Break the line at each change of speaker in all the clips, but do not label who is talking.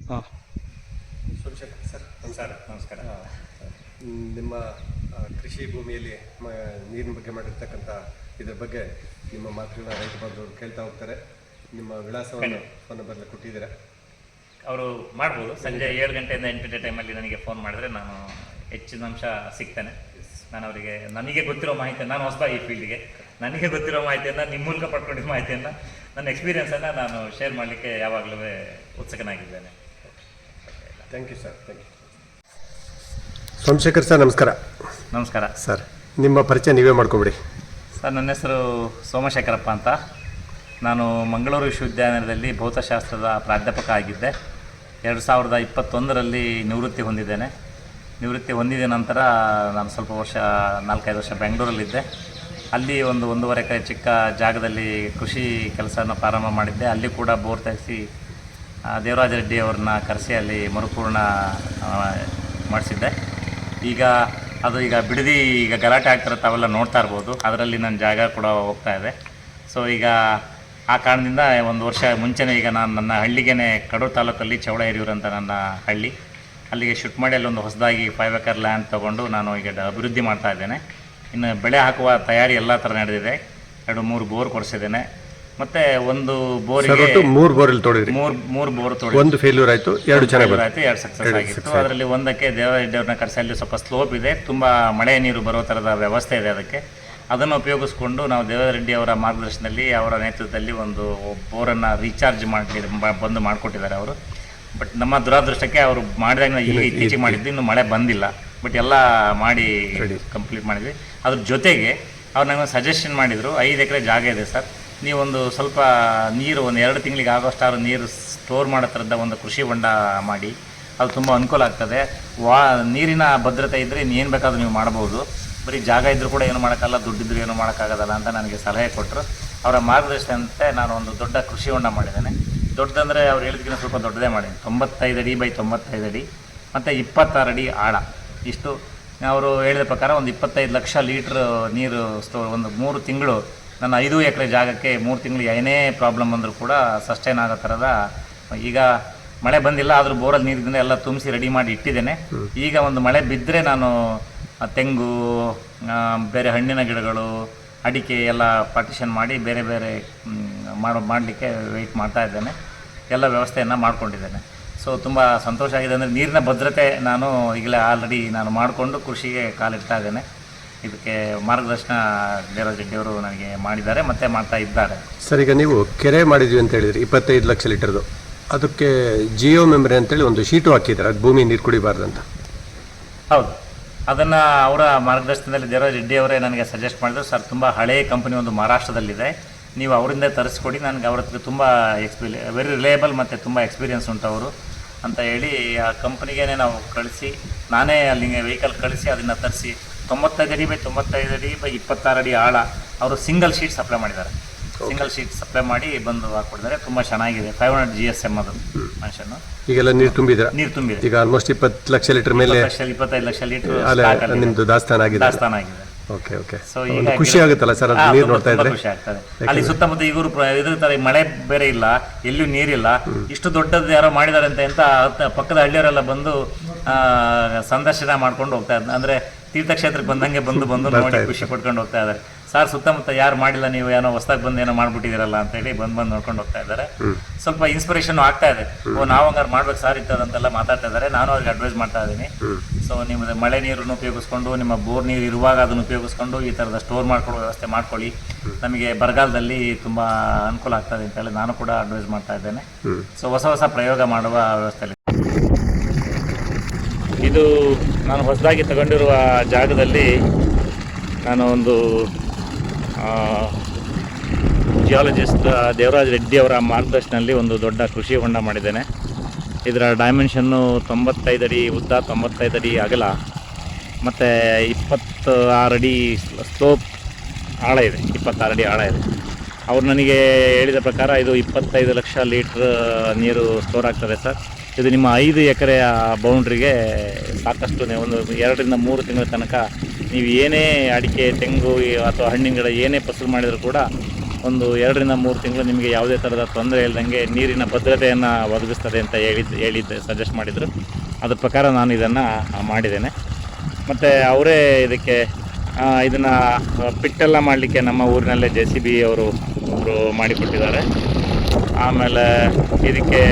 ಹಾಂ
ಸೋಮಶೇಖರ್ ಸರ್ ನಮಸ್ಕಾರ.
ನಮಸ್ಕಾರ.
ನಿಮ್ಮ ಕೃಷಿ ಭೂಮಿಯಲ್ಲಿ ನೀರಿನ ಬಗ್ಗೆ ಮಾಡಿರ್ತಕ್ಕಂಥ ಇದ್ರ ಬಗ್ಗೆ ನಿಮ್ಮ ಮಾತುಗಳನ್ನ ರೈತ ಬಾಂಧವರು ಕೇಳ್ತಾ ಹೋಗ್ತಾರೆ. ನಿಮ್ಮ ವಿಳಾಸವನ್ನು ಫೋನ್ ನಂಬರ್ಲಿ ಕೊಟ್ಟಿದ್ದೀರಾ.
ಅವರು ಮಾಡ್ಬೋದು. ಸಂಜೆ 7 ಗಂಟೆಯಿಂದ 8 ಗಂಟೆ ಟೈಮಲ್ಲಿ ನನಗೆ ಫೋನ್ ಮಾಡಿದ್ರೆ ನಾನು ಹೆಚ್ಚಿನ ಅಂಶ ಸಿಗ್ತೇನೆ. ನಾನು ಅವರಿಗೆ ನನಗೆ ಗೊತ್ತಿರೋ ಮಾಹಿತಿಯನ್ನು, ನಾನು ಹೊಸದಾಗಿ ಈ ಫೀಲ್ಡ್ಗೆ, ನನಗೆ ಗೊತ್ತಿರೋ ಮಾಹಿತಿಯನ್ನು ನಿಮ್ಮ ಮೂಲಕ ಪಡ್ಕೊಂಡಿದ್ದ ಮಾಹಿತಿಯನ್ನು, ನನ್ನ ಎಕ್ಸ್ಪೀರಿಯನ್ಸನ್ನು ನಾನು ಶೇರ್ ಮಾಡಲಿಕ್ಕೆ ಯಾವಾಗಲೂ ಉತ್ಸುಕನಾಗಿದ್ದೇನೆ.
Thank you sir. Thank you. Somashekhar sir ನಮಸ್ಕಾರ.
ನಮಸ್ಕಾರ
ಸರ್, ನಿಮ್ಮ ಪರಿಚಯ ನೀವೇ ಮಾಡ್ಕೊಬಿಡಿ.
ಸರ್, ನನ್ನ ಹೆಸರು ಸೋಮಶೇಖರಪ್ಪ ಅಂತ. ನಾನು ಮಂಗಳೂರು ವಿಶ್ವವಿದ್ಯಾನಿಲಯದಲ್ಲಿ ಭೌತಶಾಸ್ತ್ರದ ಪ್ರಾಧ್ಯಾಪಕ ಆಗಿದ್ದೆ. 2021ರಲ್ಲಿ ನಿವೃತ್ತಿ ಹೊಂದಿದ್ದೇನೆ. ನಿವೃತ್ತಿ ಹೊಂದಿದ ನಂತರ ನಾನು ಸ್ವಲ್ಪ ವರ್ಷ 4-5 ವರ್ಷ ಬೆಂಗಳೂರಲ್ಲಿದ್ದೆ. ಅಲ್ಲಿ 1.5 ಎಕರೆ ಚಿಕ್ಕ ಜಾಗದಲ್ಲಿ ಕೃಷಿ ಕೆಲಸನ ಪ್ರಾರಂಭ ಮಾಡಿದ್ದೆ. ಅಲ್ಲಿ ಕೂಡ ಬೋರ್ ತೆಗೆಸಿ ದೇವರಾಜ ರೆಡ್ಡಿ ಅವ್ರನ್ನ ಕರೆಸಿ ಅಲ್ಲಿ ಮರುಪೂರ್ಣ ಮಾಡಿಸಿದ್ದೆ. ಈಗ ಬಿಡದಿ ಗಲಾಟೆ ಆಗ್ತಿರೋ ತಾವೆಲ್ಲ ನೋಡ್ತಾ ಇರ್ಬೋದು. ಅದರಲ್ಲಿ ನನ್ನ ಜಾಗ ಕೂಡ ಹೋಗ್ತಾ ಇದೆ. ಸೊ ಈಗ ಆ ಕಾರಣದಿಂದ 1 ವರ್ಷ ಮುಂಚೆನೇ ಈಗ ನಾನು ನನ್ನ ಹಳ್ಳಿಗೆ ಕಡೂರು ತಾಲೂಕಲ್ಲಿ ಚೌಡ ಹಿರಿಯೂರು ಅಂತ ನನ್ನ ಹಳ್ಳಿ, ಅಲ್ಲಿಗೆ ಶಿಫ್ಟ್ ಮಾಡಿ ಅಲ್ಲೊಂದು ಹೊಸದಾಗಿ 5 ಎಕರ್ ಲ್ಯಾಂಡ್ ತೊಗೊಂಡು ನಾನು ಈಗ ಅಭಿವೃದ್ಧಿ ಮಾಡ್ತಾ ಇದ್ದೇನೆ. ಇನ್ನು ಬೆಳೆ ಹಾಕುವ ತಯಾರಿ ಎಲ್ಲ ಥರ ನಡೆದಿದೆ. 2-3 ಬೋರ್ ಕೊಡಿಸಿದ್ದೇನೆ. ಮತ್ತು ಒಂದು ಬೋರಿಗೆ
3 ಬೋರಲ್ಲಿ ತೋಡಿದ್ರಿ.
3 ಬೋರ್ ತೋಡಿ,
ಒಂದು ಫೇಲ್ಯೂರ್ ಆಯಿತು, 2 ಚೆನ್ನಾಗಿ
ಆಯಿತು, 2 ಸಕ್ಸಸ್ ಆಗಿತ್ತು. ಅದರಲ್ಲಿ ಒಂದಕ್ಕೆ ದೇವರನ್ನ ಕರೆಸಿ ಅಲ್ಲಿ ಸ್ವಲ್ಪ ಸ್ಲೋಪ್ ಇದೆ, ತುಂಬ ಮಳೆ ನೀರು ಬರೋ ಥರದ ವ್ಯವಸ್ಥೆ ಇದೆ. ಅದನ್ನು ಉಪಯೋಗಿಸ್ಕೊಂಡು ನಾವು ದೇವರಾಜ ರೆಡ್ಡಿ ಅವರ ಮಾರ್ಗದರ್ಶನದಲ್ಲಿ, ಅವರ ನೇತೃತ್ವದಲ್ಲಿ ಒಂದು ಬೋರನ್ನು ರೀಚಾರ್ಜ್ ಬಂದು ಮಾಡಿಕೊಟ್ಟಿದ್ದಾರೆ ಅವರು. ಬಟ್ ನಮ್ಮ ದುರಾದೃಷ್ಟಕ್ಕೆ ಅವರು ಮಾಡಿದಾಗ ಈಗ ಇತ್ತೀಚೆಗೆ ಮಾಡಿದ್ದು, ಇನ್ನು ಮಳೆ ಬಂದಿಲ್ಲ. ಬಟ್ ಎಲ್ಲ ಮಾಡಿ ಕಂಪ್ಲೀಟ್ ಮಾಡಿದ್ವಿ. ಅದ್ರ ಜೊತೆಗೆ ಅವ್ರು ನಮಗೆ ಸಜೆಷನ್ ಮಾಡಿದರು, 5 ಎಕರೆ ಜಾಗ ಇದೆ ಸರ್, ನೀವೊಂದು ಸ್ವಲ್ಪ ನೀರು ಒಂದು 2 ತಿಂಗಳಿಗೆ ಆಗೋಷ್ಟಾರು ನೀರು ಸ್ಟೋರ್ ಮಾಡೋ ಥರದ ಒಂದು ಕೃಷಿ ಹೊಂಡ ಮಾಡಿ, ಅದು ತುಂಬ ಅನುಕೂಲ ಆಗ್ತದೆ. ನೀರಿನ ಭದ್ರತೆ ಇದ್ದರೆ ಇನ್ನೇನು ಬೇಕಾದರೂ ನೀವು ಮಾಡ್ಬೋದು. ಬರೀ ಜಾಗ ಇದ್ದರೂ ಕೂಡ ಏನು ಮಾಡೋಕ್ಕಲ್ಲ, ದುಡ್ಡಿದ್ರು ಏನು ಮಾಡೋಕ್ಕಾಗೋದಲ್ಲ ಅಂತ ನನಗೆ ಸಲಹೆ ಕೊಟ್ಟರು. ಅವರ ಮಾರ್ಗದರ್ಶನದಂತೆ ನಾನು ಒಂದು ದೊಡ್ಡ ಕೃಷಿ ಹೊಂಡ ಮಾಡಿದ್ದೇನೆ. ದೊಡ್ಡದಂದರೆ ಅವ್ರು ಹೇಳಿದ್ಕಿಂತ ಸ್ವಲ್ಪ ದೊಡ್ಡದೇ ಮಾಡಿದ್ದೀನಿ. 95 ಅಡಿ ಬೈ 95 ಅಡಿ ಮತ್ತು 26 ಅಡಿ ಆಳ. ಇಷ್ಟು ಅವರು ಹೇಳಿದ ಪ್ರಕಾರ ಒಂದು 25 ಲಕ್ಷ ಲೀಟ್ರ್ ನೀರು ಸ್ಟೋರ್, ಒಂದು 3 ತಿಂಗಳು ನನ್ನ 5 ಎಕರೆ ಜಾಗಕ್ಕೆ 3 ತಿಂಗಳು ಏನೇ ಪ್ರಾಬ್ಲಮ್ ಬಂದರೂ ಕೂಡ ಸಸ್ಟೈನ್ ಆಗೋ ಥರದ. ಈಗ ಮಳೆ ಬಂದಿಲ್ಲ, ಆದರೂ ಬೋರಲ್ಲಿ ನೀರಿನಿಂದ ಎಲ್ಲ ತುಂಬಿಸಿ ರೆಡಿ ಮಾಡಿ ಇಟ್ಟಿದ್ದೇನೆ. ಈಗ ಒಂದು ಮಳೆ ಬಿದ್ದರೆ ನಾನು ತೆಂಗು, ಬೇರೆ ಹಣ್ಣಿನ ಗಿಡಗಳು, ಅಡಿಕೆ ಎಲ್ಲ ಪಾರ್ಟಿಷನ್ ಮಾಡಿ ಬೇರೆ ಬೇರೆ ಮಾಡಲಿಕ್ಕೆ ವೆಯ್ಟ್ ಮಾಡ್ತಾ ಇದ್ದೇನೆ. ಎಲ್ಲ ವ್ಯವಸ್ಥೆಯನ್ನು ಮಾಡ್ಕೊಂಡಿದ್ದೇನೆ. ಸೊ ತುಂಬ ಸಂತೋಷ ಆಗಿದೆ. ಅಂದರೆ ನೀರಿನ ಭದ್ರತೆ ನಾನು ಈಗಲೇ ಆಲ್ರೆಡಿ ನಾನು ಮಾಡಿಕೊಂಡು ಕೃಷಿಗೆ ಕಾಲಿಡ್ತಾ ಇದ್ದೇನೆ. ಇದಕ್ಕೆ ಮಾರ್ಗದರ್ಶನ ದೇವರಾಜ ರೆಡ್ಡಿ ಅವರು ನನಗೆ ಮಾಡಿದ್ದಾರೆ ಮತ್ತು ಮಾಡ್ತಾ ಇದ್ದಾರೆ.
ಸರ್, ಈಗ ನೀವು ಕೆರೆ ಮಾಡಿದ್ವಿ ಅಂತ ಹೇಳಿದ್ರಿ 25 ಲಕ್ಷ ಲೀಟರ್ದು. ಅದಕ್ಕೆ ಜಿಯೋ ಮೆಮರಿ ಅಂತೇಳಿ ಒಂದು ಶೀಟು ಹಾಕಿದ್ದಾರೆ, ಅದು ಭೂಮಿ ನೀರು ಕುಡಿಬಾರ್ದಂತ.
ಹೌದು, ಅದನ್ನು ಅವರ ಮಾರ್ಗದರ್ಶನದಲ್ಲಿ ದೇವರಾಜ ರೆಡ್ಡಿ ಅವರೇ ನನಗೆ ಸಜೆಸ್ಟ್ ಮಾಡಿದ್ರು. ಸರ್, ತುಂಬ ಹಳೆಯ ಕಂಪನಿ ಒಂದು ಮಹಾರಾಷ್ಟ್ರದಲ್ಲಿದೆ, ನೀವು ಅವರಿಂದ ತರಿಸ್ಕೊಡಿ, ನನಗೆ ಅವ್ರ ಹತ್ರ ತುಂಬ ವೆರಿ ರಿಲಯಬಲ್ ಮತ್ತು ತುಂಬ ಎಕ್ಸ್ಪೀರಿಯನ್ಸ್ ಉಂಟು ಅವರು ಅಂತ ಹೇಳಿ ಆ ಕಂಪ್ನಿಗೇ ನಾವು ಕಳಿಸಿ, ನಾನೇ ಅಲ್ಲಿಗೆ ವೆಹಿಕಲ್ ಕಳಿಸಿ ಅದನ್ನು ತರಿಸಿ 95 ಅಡಿ ಬೈ 95 ಅಡಿ ಬೈ 26 ಅಡಿ ಆಳ ಅವರು ಸಿಂಗಲ್ ಶೀಟ್ ಸಪ್ಲೈ ಮಾಡಿದ್ದಾರೆ. ಸಿಂಗಲ್ ಶೀಟ್ ಸಪ್ಲೈ ಮಾಡಿ ಬಂದು ಹಾಕ್ಕೊಡಿದ್ದಾರೆ. ತುಂಬ ಚೆನ್ನಾಗಿದೆ. 500 GSM ಅದು ಮನುಷ್ಯನು.
ಈಗೆಲ್ಲ ನೀರು ತುಂಬಿದ್ರೆ ಈಗ ಆಲ್ಮೋಸ್ಟ್ 20 ಲಕ್ಷ ಲೀಟರ್ ಮೇಲೆ
25 ಲಕ್ಷ ಲೀಟರ್
ನಿಮ್ದು ದಾಸ್ತಾನ ಆಗಿದೆ. ಓಕೆ. ಸೊ ಈಗ ಖುಷಿ ಆಗುತ್ತಲ್ಲ ಸರ್, ಅದು ನೀರು ನೋಡ್ತಾ ಇದ್ರೆ?
ಖುಷಿ ಆಗ್ತದೆ. ಅಲ್ಲಿ ಸುತ್ತಮುತ್ತ ಇವರು ಇದ್ರ ಮಳೆ ಬೇರೆ ಇಲ್ಲ, ಎಲ್ಲೂ ನೀರಿಲ್ಲ, ಇಷ್ಟು ದೊಡ್ಡದು ಯಾರೋ ಮಾಡಿದ್ದಾರೆ ಅಂತ ಪಕ್ಕದ ಹಳ್ಳಿಯವರೆಲ್ಲ ಬಂದು ಸಂದರ್ಶನ ಮಾಡ್ಕೊಂಡು ಹೋಗ್ತಾ ಇದ್ದಾರೆ. ಅಂದರೆ ತೀರ್ಥಕ್ಷೇತ್ರಕ್ಕೆ ಬಂದಂಗೆ ಬಂದು ನೋಡಿ ಖುಷಿ ಪಡ್ಕೊಂಡು ಹೋಗ್ತಾ ಇದ್ದಾರೆ. ಸರ್, ಸುತ್ತಮುತ್ತ ಯಾರು ಮಾಡಿಲ್ಲ, ನೀವು ಏನೋ ಹೊಸದಾಗಿ ಬಂದು ಏನೋ ಮಾಡ್ಬಿಟ್ಟಿದ್ದೀರಲ್ಲ ಅಂತೇಳಿ ಬಂದು ನೋಡ್ಕೊಂಡು ಹೋಗ್ತಾ ಇದ್ದಾರೆ. ಸ್ವಲ್ಪ ಇನ್ಸ್ಪಿರೇಷನ್ ಆಗ್ತಾ ಇದೆ. ನಾವು ಹಂಗಾರು ಮಾಡ್ಬೇಕು ಸರ್ ಇತ್ತದಂತೆಲ್ಲ ಮಾತಾಡ್ತಾ ಇದ್ದಾರೆ. ನಾನು ಅವ್ರಿಗೆ ಅಡ್ವೈಸ್ ಮಾಡ್ತಾ ಇದ್ದೀನಿ. ಸೊ ನಿಮ್ಮದು ಮಳೆ ನೀರನ್ನು ಉಪಯೋಗಿಸ್ಕೊಂಡು, ನಿಮ್ಮ ಬೋರ್ ನೀರು ಇರುವಾಗ ಅದನ್ನು ಉಪಯೋಗಿಸ್ಕೊಂಡು ಈ ಥರದ ಸ್ಟೋರ್ ಮಾಡ್ಕೊಳ್ಳೋ ವ್ಯವಸ್ಥೆ ಮಾಡ್ಕೊಳ್ಳಿ. ನಮಗೆ ಬರಗಾಲದಲ್ಲಿ ತುಂಬ ಅನುಕೂಲ ಆಗ್ತದೆ ಅಂತೇಳಿ ನಾನು ಕೂಡ ಅಡ್ವೈಸ್ ಮಾಡ್ತಾ ಇದ್ದೇನೆ. ಸೊ ಹೊಸ ಪ್ರಯೋಗ ಮಾಡುವ ವ್ಯವಸ್ಥೆಯಲ್ಲಿ ಇದು ನಾನು ಹೊಸದಾಗಿ ತಗೊಂಡಿರುವ ಜಾಗದಲ್ಲಿ ನಾನು ಒಂದು ಜಿಯಾಲಜಿಸ್ಟ್ ದೇವರಾಜ ರೆಡ್ಡಿ ಅವರ ಮಾರ್ಗದರ್ಶನದಲ್ಲಿ ಒಂದು ದೊಡ್ಡ ಕೃಷಿ ಹೊಂಡ ಮಾಡಿದ್ದೇನೆ. ಇದರ ಡೈಮೆನ್ಷನ್ನು 95 ಅಡಿ ಉದ್ದ, 95 ಅಡಿ ಅಗಲ ಮತ್ತು 26 ಅಡಿ ಸ್ಲೋಪ್ ಆಳ ಇದೆ. 26 ಅಡಿ ಆಳ ಇದೆ. ಅವ್ರು ನನಗೆ ಹೇಳಿದ ಪ್ರಕಾರ ಇದು 25 ಲಕ್ಷ ಲೀಟ್ರ್ ನೀರು ಸ್ಟೋರ್ ಆಗ್ತದೆ ಸರ್. ಇದು ನಿಮ್ಮ 5 ಎಕರೆಯ ಬೌಂಡ್ರಿಗೆ ಸಾಕಷ್ಟು, ಒಂದು 2ರಿಂದ 3 ತಿಂಗಳ ತನಕ ನೀವು ಏನೇ ಅಡಿಕೆ, ತೆಂಗು ಅಥವಾ ಹಣ್ಣಿನ ಗಿಡ ಏನೇ ಫಸಲು ಮಾಡಿದರೂ ಕೂಡ ಒಂದು 2 ರಿಂದ 3 ತಿಂಗಳು ನಿಮಗೆ ಯಾವುದೇ ಥರದ ತೊಂದರೆ ಇಲ್ಲದಂಗೆ ನೀರಿನ ಭದ್ರತೆಯನ್ನು ಒದಗಿಸ್ತದೆ ಅಂತ ಹೇಳಿದ್ದೆ ಸಜೆಸ್ಟ್ ಮಾಡಿದರು. ಅದ್ರ ಪ್ರಕಾರ ನಾನು ಇದನ್ನು ಮಾಡಿದ್ದೇನೆ. ಮತ್ತು ಅವರೇ ಇದಕ್ಕೆ ಇದನ್ನು ಪಿಟ್ಟೆಲ್ಲ ಮಾಡಲಿಕ್ಕೆ ನಮ್ಮ ಊರಿನಲ್ಲೇ JCB ಅವರು ಮಾಡಿಕೊಟ್ಟಿದ್ದಾರೆ. ಆಮೇಲೆ ಇದಕ್ಕೆ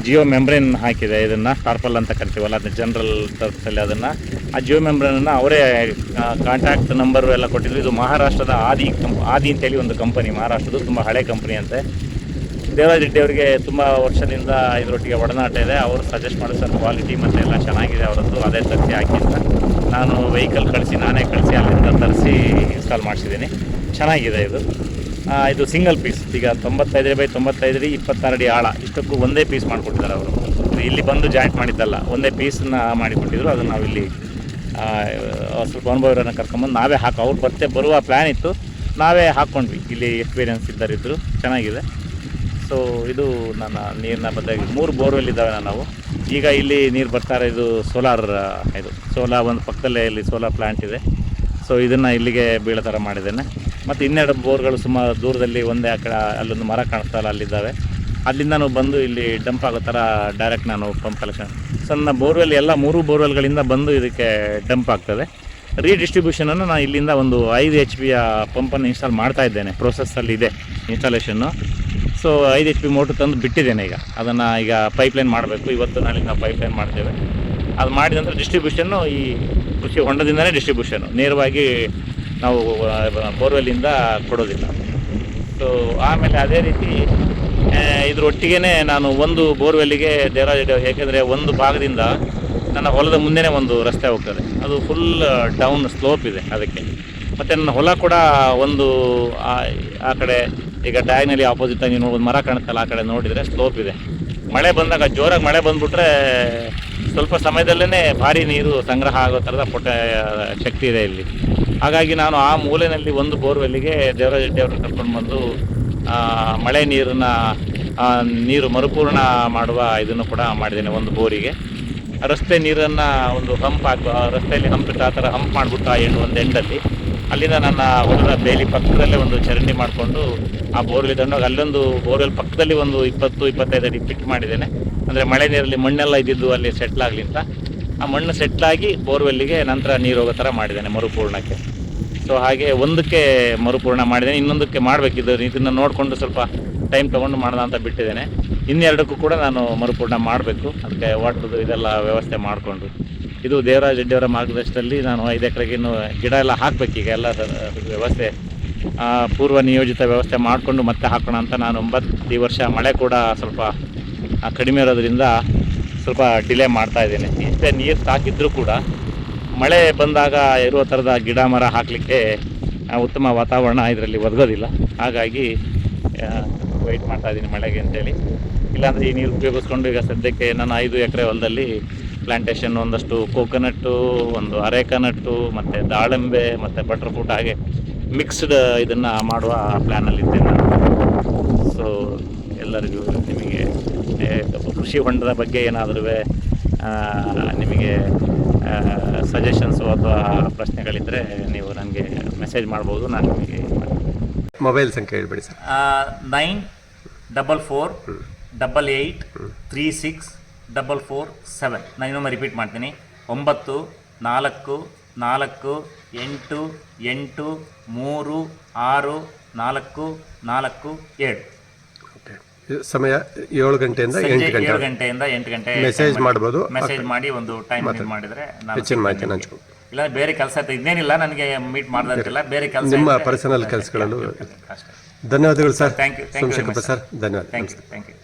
ಜಿಯೋ ಮೆಂಬ್ರೇನ್ ಹಾಕಿದೆ, ಇದನ್ನು ಟಾರ್ಪಲ್ ಅಂತ ಕರಿತೀವಲ್ಲ, ಅದು ಜನರಲ್ ಟರ್ಮ್ಸಲ್ಲಿ ಅದನ್ನು ಆ ಜಿಯೋ ಮೆಂಬ್ರೇನನ್ನು ಅವರೇ ಕಾಂಟ್ಯಾಕ್ಟ್ ನಂಬರು ಎಲ್ಲ ಕೊಟ್ಟಿದ್ರು. ಇದು ಮಹಾರಾಷ್ಟ್ರದ ಆದಿ ಅಂತೇಳಿ ಒಂದು ಕಂಪನಿ, ಮಹಾರಾಷ್ಟ್ರದ್ದು ತುಂಬ ಹಳೆ ಕಂಪನಿ ಅಂತೆ. ದೇವರಾಜ್ ರೆಡ್ಡಿ ಅವರಿಗೆ ತುಂಬ ವರ್ಷದಿಂದ ಇದರೊಟ್ಟಿಗೆ ಒಡನಾಟ ಇದೆ. ಅವರು ಸಜೆಸ್ಟ್ ಮಾಡೋ ಸರ್ ಕ್ವಾಲಿಟಿ ಮತ್ತು ಎಲ್ಲ ಚೆನ್ನಾಗಿದೆ ಅವರದ್ದು, ಅದೇ ತರಿಸಿ ಹಾಕಿದ್ದ ನಾನು ವೆಹಿಕಲ್ ನಾನೇ ಕಳಿಸಿ ಅಲ್ಲಿಂದ ತರಿಸಿ ಇನ್ಸ್ಟಾಲ್ ಮಾಡಿಸಿದ್ದೀನಿ. ಚೆನ್ನಾಗಿದೆ ಇದು ಸಿಂಗಲ್ ಪೀಸ್. ಈಗ 95x95 ಅಡಿ 26 ಅಡಿ ಆಳ, ಇಷ್ಟಕ್ಕೂ ಒಂದೇ ಪೀಸ್ ಮಾಡಿಕೊಟ್ಟಿದ್ದಾರೆ ಅವರು. ಇಲ್ಲಿ ಬಂದು ಜಾಯಿಂಟ್ ಮಾಡಿದ್ದಲ್ಲ, ಒಂದೇ ಪೀಸನ್ನ ಮಾಡಿಕೊಟ್ಟಿದ್ರು. ಅದನ್ನು ನಾವಿಲ್ಲಿ ಸ್ವಲ್ಪ ಅನುಭವರನ್ನು ಕರ್ಕೊಂಬಂದು ನಾವೇ ಅವ್ರು ಬರುವ ಪ್ಲ್ಯಾನ್ ಇತ್ತು, ನಾವೇ ಹಾಕ್ಕೊಂಡ್ವಿ. ಇಲ್ಲಿ ಎಕ್ಸ್ಪೀರಿಯನ್ಸ್ ಇದ್ದರಿದ್ದರು, ಚೆನ್ನಾಗಿದೆ. ಸೊ ಇದು ನನ್ನ ನೀರಿನ ಬದಲಾಗಿ 3 ಬೋರ್ವೆಲ್ ಇದ್ದಾವೆ ನಾವು. ಈಗ ಇಲ್ಲಿ ನೀರು ಬರ್ತಾರೆ, ಇದು ಸೋಲಾರ್ ಒಂದು ಪಕ್ಕದಲ್ಲೇ ಇಲ್ಲಿ ಸೋಲಾರ್ ಪ್ಲ್ಯಾಂಟ್ ಇದೆ. ಸೊ ಇದನ್ನು ಇಲ್ಲಿಗೆ ಬೀಳೋ ಥರ ಮಾಡಿದ್ದೇನೆ. ಮತ್ತು 12 ಬೋರ್ಗಳು ಸುಮಾರು ದೂರದಲ್ಲಿ ಒಂದೇ ಆ ಕಡೆ ಅಲ್ಲೊಂದು ಮರ ಕಾಣಿಸ್ತಲ್ಲ, ಅಲ್ಲಿದ್ದಾವೆ. ಅಲ್ಲಿಂದ ನಾವು ಬಂದು ಇಲ್ಲಿ ಡಂಪ್ ಆಗೋ ಥರ ಡೈರೆಕ್ಟ್ ನಾನು ಪಂಪ್ ಕಲೆಕ್ಷನ್ ಸಣ್ಣ ಬೋರ್ವೆಲ್ ಎಲ್ಲ 3 ಬೋರ್ವೆಲ್ಗಳಿಂದ ಬಂದು ಇದಕ್ಕೆ ಡಂಪ್ ಆಗ್ತದೆ. ರೀಡಿಸ್ಟ್ರಿಬ್ಯೂಷನನ್ನು ನಾನು ಇಲ್ಲಿಂದ ಒಂದು 5 HP ಪಂಪನ್ನು ಇನ್ಸ್ಟಾಲ್ ಮಾಡ್ತಾ ಇದ್ದೇನೆ, ಪ್ರೋಸೆಸ್ಸಲ್ಲಿ ಇದೆ ಇನ್ಸ್ಟಾಲೇಷನ್ನು. ಸೊ 5 HP ಮೋಟ್ರ್ ತಂದು ಬಿಟ್ಟಿದ್ದೇನೆ. ಈಗ ಅದನ್ನು ಪೈಪ್ಲೈನ್ ಮಾಡಬೇಕು, ಇವತ್ತು ನಾಳೆ ನಾವು ಪೈಪ್ಲೈನ್ ಮಾಡ್ತೇವೆ. ಅದು ಮಾಡಿದ ನಂತರ ಡಿಸ್ಟ್ರಿಬ್ಯೂಷನ್ನು ಈ ಕೃಷಿ ಹೊಂಡದಿಂದಲೇ ಡಿಸ್ಟ್ರಿಬ್ಯೂಷನ್ನು, ನೇರವಾಗಿ ನಾವು ಬೋರ್ವೆಲ್ಲಿಂದ ಕೊಡೋದಿಲ್ಲ. ಸೊ ಆಮೇಲೆ ಅದೇ ರೀತಿ ಇದರೊಟ್ಟಿಗೆ ನಾನು ಒಂದು ಬೋರ್ವೆಲ್ಲಿಗೆ ದೇವರಾಜ್, ಏಕೆಂದರೆ ಒಂದು ಭಾಗದಿಂದ ನನ್ನ ಹೊಲದ ಮುಂದೆನೇ ಒಂದು ರಸ್ತೆ ಹೋಗ್ತದೆ, ಅದು ಫುಲ್ ಡೌನ್ ಸ್ಲೋಪ್ ಇದೆ ಅದಕ್ಕೆ. ಮತ್ತು ನನ್ನ ಹೊಲ ಕೂಡ ಒಂದು ಆ ಕಡೆ ಈಗ ಡಯಾಗ್ನಲಿ ಆಪೋಸಿಟ್ ಆಗಿ ಒಂದು ಮರ ಕಾಣುತ್ತಲ್ಲ, ಆ ಕಡೆ ನೋಡಿದರೆ ಸ್ಲೋಪ್ ಇದೆ. ಮಳೆ ಬಂದಾಗ ಜೋರಾಗಿ ಮಳೆ ಬಂದುಬಿಟ್ರೆ ಸ್ವಲ್ಪ ಸಮಯದಲ್ಲೇ ಭಾರಿ ನೀರು ಸಂಗ್ರಹ ಆಗೋ ಥರದ ಶಕ್ತಿ ಇದೆ ಇಲ್ಲಿ. ಹಾಗಾಗಿ ನಾನು ಆ ಮೂಲೆಯಲ್ಲಿ ಒಂದು ಬೋರ್ವೆಲ್ಲಿಗೆ ದೇವರಾಜ್ ರೆಡ್ಡಿ ಅವ್ರನ್ನ ಕರ್ಕೊಂಡು ಬಂದು ಮಳೆ ನೀರು ಮರುಪೂರ್ಣ ಮಾಡುವ ಇದನ್ನು ಕೂಡ ಮಾಡಿದ್ದೇನೆ. ಒಂದು ಬೋರಿಗೆ ರಸ್ತೆ ನೀರನ್ನು ಒಂದು ರಸ್ತೆಯಲ್ಲಿ ಹಂಪಿಟ್ಟು ಆ ಥರ ಹಂಪ್ ಮಾಡಿಬಿಟ್ಟು ಒಂದು ಎಂಡಲ್ಲಿ ಅಲ್ಲಿಂದ ನನ್ನ ಹೊಲದ ಬೇಲಿ ಪಕ್ಕದಲ್ಲೇ ಒಂದು ಚರಂಡಿ ಮಾಡಿಕೊಂಡು ಆ ಬೋರ್ವೆಲ್ ತಗೊಂಡೋಗಿ ಅಲ್ಲೊಂದು ಬೋರ್ವೆಲ್ ಪಕ್ಕದಲ್ಲಿ ಒಂದು 20-25 ಅಡಿ ಫಿಟ್ ಮಾಡಿದ್ದೇನೆ. ಅಂದರೆ ಮಳೆ ನೀರಲ್ಲಿ ಮಣ್ಣೆಲ್ಲ ಇದ್ದಿದ್ದು ಅಲ್ಲಿ ಸೆಟ್ಲಾಗಲಿ ಅಂತ. ಆ ಮಣ್ಣು ಸೆಟ್ಲಾಗಿ ಬೋರ್ವೆಲ್ಲಿಗೆ ನಂತರ ನೀರು ಹೋಗೋ ಥರ ಮಾಡಿದ್ದೇನೆ ಮರುಪೂರ್ಣಕ್ಕೆ. ಸೊ ಹಾಗೆ ಒಂದಕ್ಕೆ ಮರುಪೂರ್ಣ ಮಾಡಿದ್ದೇನೆ, ಇನ್ನೊಂದಕ್ಕೆ ಮಾಡಬೇಕಿದ್ದು ಇದನ್ನು ನೋಡಿಕೊಂಡು ಸ್ವಲ್ಪ ಟೈಮ್ ತೊಗೊಂಡು ಮಾಡೋಣ ಅಂತ ಬಿಟ್ಟಿದ್ದೇನೆ. ಇನ್ನೆರಡಕ್ಕೂ ಕೂಡ ನಾನು ಮರುಪೂರ್ಣ ಮಾಡಬೇಕು, ಅದಕ್ಕೆ ವಾಟ್ರದ್ದು ಇದೆಲ್ಲ ವ್ಯವಸ್ಥೆ ಮಾಡಿಕೊಂಡು. ಇದು ದೇವರಾಜ್ ರೆಡ್ಡಿ ಅವರ ಮಾರ್ಗದರ್ಶನದಲ್ಲಿ ನಾನು 5 ಎಕರೆಗೆ ಇನ್ನೂ ಗಿಡ ಎಲ್ಲ ಹಾಕಬೇಕೀಗ, ಎಲ್ಲ ವ್ಯವಸ್ಥೆ ಪೂರ್ವ ನಿಯೋಜಿತ ವ್ಯವಸ್ಥೆ ಮಾಡಿಕೊಂಡು ಮತ್ತೆ ಹಾಕೋಣ ಅಂತ ನಾನು ಈ ವರ್ಷ ಮಳೆ ಕೂಡ ಸ್ವಲ್ಪ ಕಡಿಮೆ ಇರೋದ್ರಿಂದ ಸ್ವಲ್ಪ ಡಿಲೇ ಮಾಡ್ತಾಯಿದ್ದೇನೆ. ಇಷ್ಟೇ ನೀರು ಸಾಕಿದ್ರೂ ಕೂಡ ಮಳೆ ಬಂದಾಗ ಇರುವ ಥರದ ಗಿಡ ಮರ ಹಾಕಲಿಕ್ಕೆ ಉತ್ತಮ ವಾತಾವರಣ ಇದರಲ್ಲಿ ಒದಗೋದಿಲ್ಲ. ಹಾಗಾಗಿ ವೆಯ್ಟ್ ಮಾಡ್ತಾಯಿದ್ದೀನಿ ಮಳೆಗೆ ಅಂತೇಳಿ. ಇಲ್ಲಾಂದರೆ ಈ ನೀರು ಉಪಯೋಗಿಸ್ಕೊಂಡು ಈಗ ಸದ್ಯಕ್ಕೆ ನಾನು 5 ಎಕರೆ ಹೊಲದಲ್ಲಿ ಪ್ಲಾಂಟೇಶನ್, ಒಂದಷ್ಟು ಕೋಕೋನಟ್ಟು, ಒಂದು ಅರೇಕನಟ್ಟು, ಮತ್ತು ದಾಳಿಂಬೆ ಮತ್ತು ಬಟರ್ ಫ್ರೂಟ್, ಹಾಗೆ ಮಿಕ್ಸ್ಡ್ ಇದನ್ನು ಮಾಡುವ ಪ್ಲ್ಯಾನಲ್ಲಿದ್ದೇನೆ ನಾನು. ಸೊ ಎಲ್ಲರಿಗೂ ನಿಮಗೆ ಕೃಷಿ ಹೊಂಡದ ಬಗ್ಗೆ ಏನಾದರೂ ನಿಮಗೆ ಸಜೆಷನ್ಸು ಅಥವಾ ಪ್ರಶ್ನೆಗಳಿದ್ದರೆ ನೀವು ನನಗೆ ಮೆಸೇಜ್ ಮಾಡ್ಬೋದು. ನಾನು ನಿಮಗೆ
ಮೊಬೈಲ್ ಸಂಖ್ಯೆ ಹೇಳ್ಬೇಡಿ ಸರ್.
9448364447. ನಾನು ಇನ್ನೊಮ್ಮೆ ರಿಪೀಟ್ ಮಾಡ್ತೀನಿ, 9448364447.
ಸಮಯ 7 ಗಂಟೆಯಿಂದ 8 ಗಂಟೆ.
7 ಗಂಟೆಯಿಂದ 8 ಗಂಟೆ
ಮೆಸೇಜ್ ಮಾಡ್ಬೋದು.
ಮೆಸೇಜ್ ಮಾಡಿ ಒಂದು ಟೈಮ್ ಮಾಡಿದರೆ
ಹೆಚ್ಚಿನ ಮಾಹಿತಿ ಹಂಚ್ಕೊಂಡು.
ಇಲ್ಲ ಬೇರೆ ಕೆಲಸ ಇನ್ನೇನಿಲ್ಲ, ನನಗೆ ಮೀಟ್ ಮಾಡೋದಂತಿಲ್ಲ, ಬೇರೆ ಕೆಲಸ
ನಿಮ್ಮ ಪರ್ಸನಲ್ ಕೆಲಸಗಳಲ್ಲೂ. ಧನ್ಯವಾದಗಳು sir.
Thank you
Somashekhar sir, ಧನ್ಯವಾದ.
Thank you.